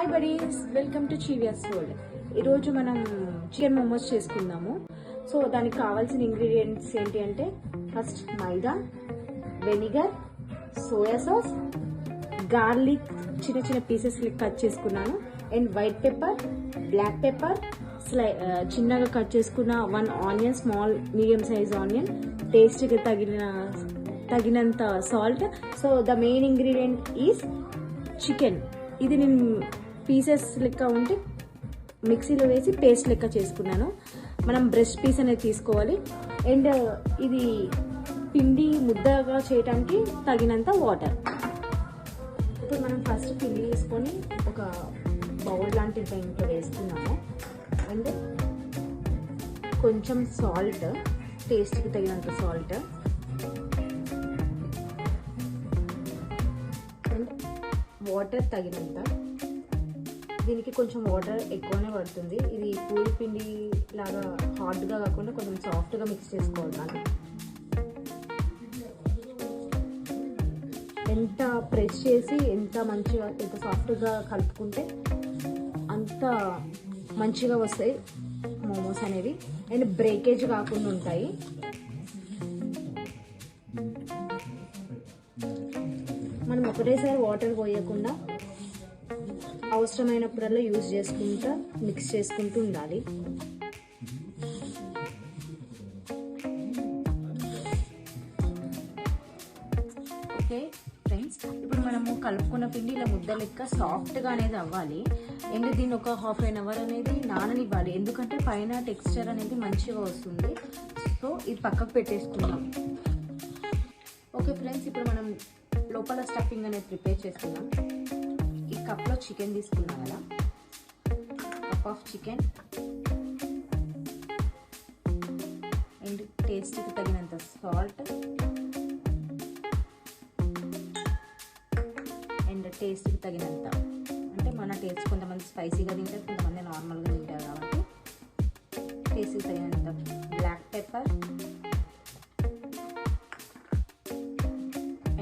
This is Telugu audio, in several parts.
హాయ్ బడీస్, వెల్కమ్ టు చీవియాస్ వరల్డ్. ఈరోజు మనం చికెన్ మోమోస్ చేసుకుందాము. సో దానికి కావాల్సిన ఇంగ్రీడియంట్స్ ఏంటి అంటే, first maida, vinegar, soya sauce, garlic చిన్న చిన్న పీసెస్ కట్ చేసుకున్నాను, and white pepper, black pepper, చిన్నగా కట్ చేసుకున్న 1 onion, small medium size onion, టేస్ట్కి తగినంత salt. So the main ingredient is chicken. ఇది నేను పీసెస్ లెక్క ఉంటే మిక్సీలో వేసి పేస్ట్ లెక్క చేసుకున్నాను. మనం బ్రెస్ట్ పీస్ అనేది తీసుకోవాలి, అండ్ ఇది పిండి ముద్దగా చేయడానికి తగినంత వాటర్. ఇప్పుడు మనం ఫస్ట్ పిండి తీసుకొని ఒక బౌల్ లాంటి దాంట్లో వేసుకున్నాము, అండ్ కొంచెం సాల్ట్, టేస్ట్కి తగినంత సాల్ట్, అండ్ వాటర్ తగినంత. దీనికి కొంచెం వాటర్ ఎక్కువనే పడుతుంది. ఇది పూరి పిండి లాగా హార్డ్గా కాకుండా కొంచెం సాఫ్ట్గా మిక్స్ చేసుకోవాలి. మనం ఎంత ప్రెస్ చేసి ఎంత సాఫ్ట్గా కలుపుకుంటే అంత మంచిగా వస్తాయి మోమోస్ అనేవి, అండ్ బ్రేకేజ్ కాకుండా ఉంటాయి. మనం ఒకటేసారి వాటర్ పోయకుండా అవసరమైనప్పుడల్లా యూజ్ చేసుకుంటూ మిక్స్ చేసుకుంటూ ఉండాలి. ఓకే ఫ్రెండ్స్, ఇప్పుడు మనము కలుపుకున్న పిండి ఇలా ముద్ద లెక్క సాఫ్ట్గా అనేది అవ్వాలి, అండ్ దీన్ని ఒక ½ an hour అనేది నాననివ్వాలి, ఎందుకంటే పైన టెక్స్చర్ అనేది మంచిగా వస్తుంది. సో ఇది పక్కకు పెట్టేసుకుందాం. ఓకే ఫ్రెండ్స్, ఇప్పుడు మనం లోపల స్టఫింగ్ అనేది ప్రిపేర్ చేసుకుందాం. ఈ కప్లో చికెన్ తీసుకున్నాం కదా, కప్ ఆఫ్ చికెన్, అండ్ టేస్ట్కి తగినంత సాల్ట్, అండ్ టేస్ట్కి తగినంత, అంటే మన టేస్ట్ కొంతమంది స్పైసీగా తింటారు, కొంతమంది నార్మల్గా తింటారు కాబట్టి టేస్ట్కి తగినంత black pepper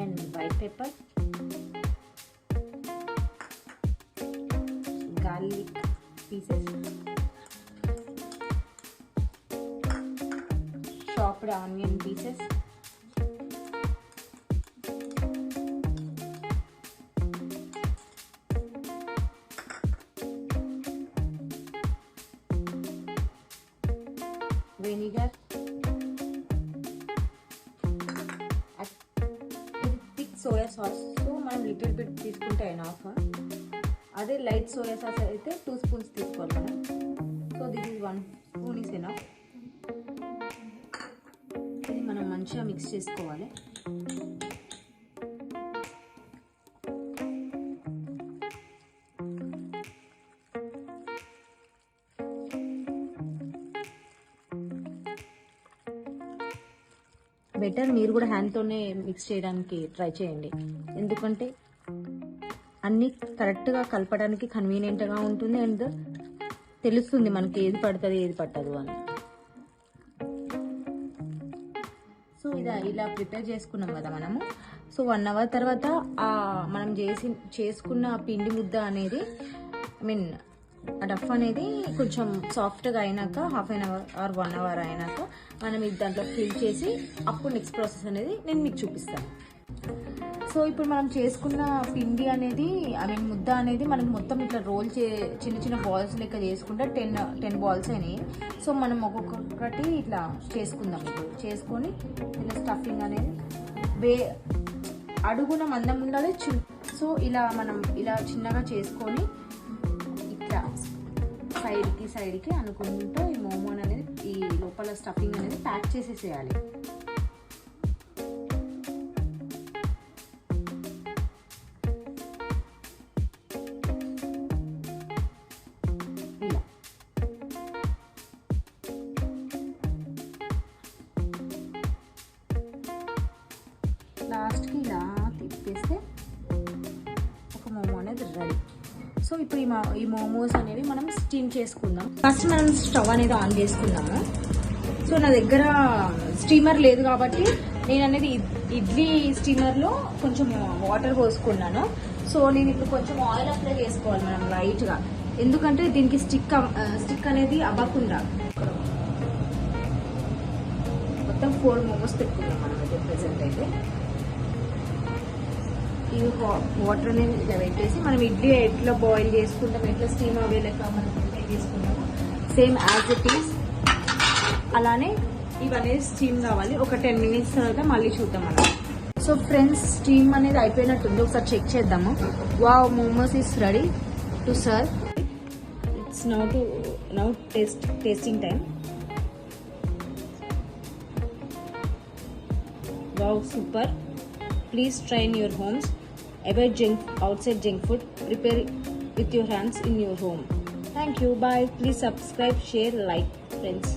and white pepper, garlic pieces, chopped onion pieces, vinegar, thick soya sauce. So మనం లిటిల్ బిట్ తీసుకుంటే ఎనఫ్. అదే లైట్ సోయా సాస్ అయితే 2 స్పూన్స్ తీసుకోవాలి మనం. So this is 1 spoon is enough. ఇది మనం మంచిగా మిక్స్ చేసుకోవాలి. బెటర్ మీరు కూడా హ్యాండ్తోనే మిక్స్ చేయడానికి ట్రై చేయండి, ఎందుకంటే అన్నీ కరెక్ట్గా కలపడానికి కన్వీనియంట్గా ఉంటుంది, అండ్ తెలుస్తుంది మనకి ఏది పడుతుంది ఏది పట్టదు అని. సో ఇలా ప్రిపేర్ చేసుకున్నాం కదా మనము. సో 1 hour తర్వాత మనం చేసుకున్న పిండి ముద్ద అనేది, ఆ డఫ్ అనేది కొంచెం సాఫ్ట్గా అయినాక, ½ an hour or 1 hour అయినాక మనం ఇది దాంట్లో ఫిల్ చేసి అప్పుడు నెక్స్ట్ ప్రాసెస్ అనేది నేను మీకు చూపిస్తాను. సో ఇప్పుడు మనం చేసుకున్న పిండి అనేది, ముద్ద అనేది మనకి మొత్తం ఇట్లా రోల్ చిన్న చిన్న బాల్స్ లెక్క చేసుకుంటే 10 బాల్స్ అయినాయి. సో మనం ఒక్కొక్కటి ఇట్లా చేసుకుందాం. ఇప్పుడు చేసుకొని ఇలా స్టఫింగ్ అనేది అడుగున మందం ఉండాలి. సో మనం ఇలా చిన్నగా చేసుకొని ఇట్లా సైడ్కి అనుకుంటూ ఈ మోమో అనేది, ఈ లోపల స్టఫింగ్ అనేది ప్యాక్ చేసేసేయాలి. లాస్ట్కి ఇలా తిప్పేస్తే ఒక మోమో అనేది రెడీ. సో ఇప్పుడు ఈ మోమోస్ అనేవి మనం స్టీమ్ చేసుకుందాం. ఫస్ట్ మనం స్టవ్ అనేది ఆన్ చేసుకుందాము. సో నా దగ్గర స్టీమర్ లేదు కాబట్టి నేను అనేది ఇడ్లీ స్టీమర్లో కొంచెం వాటర్ పోసుకున్నాను. సో నేను ఇప్పుడు కొంచెం ఆయిల్ అప్లై చేసుకోవాలి మనం లైట్గా, ఎందుకంటే దీనికి స్టిక్ అనేది అవ్వకుండా. మొత్తం 4 మోమోస్ పెట్టుకున్నాం మనం అయితే ప్రెసెంట్ అయితే. ఇవి వాటర్ అనేది ఇట్లా పెట్టేసి మనం ఇడ్లీ ఎట్లా బాయిల్ చేసుకుంటాం, ఎట్లా స్టీమ్ అవేలేక మనం ప్రిపేర్ చేసుకుంటాము సేమ్ యాజ్ ఇట్ ఈస్ అలానే ఇవన్నీ స్టీమ్ కావాలి. ఒక 10 minutes తర్వాత మళ్ళీ చూద్దాం మనం. సో ఫ్రెండ్స్, స్టీమ్ అనేది అయిపోయినట్టుంది, ఒకసారి చెక్ చేద్దాము. Wow, momos is ready to serve. It's now tasting time. Wow, super. Please try in your homes. Avoid outside junk food. Prepare with your hands in your home. Thank you. Bye. Please subscribe, share, like, friends.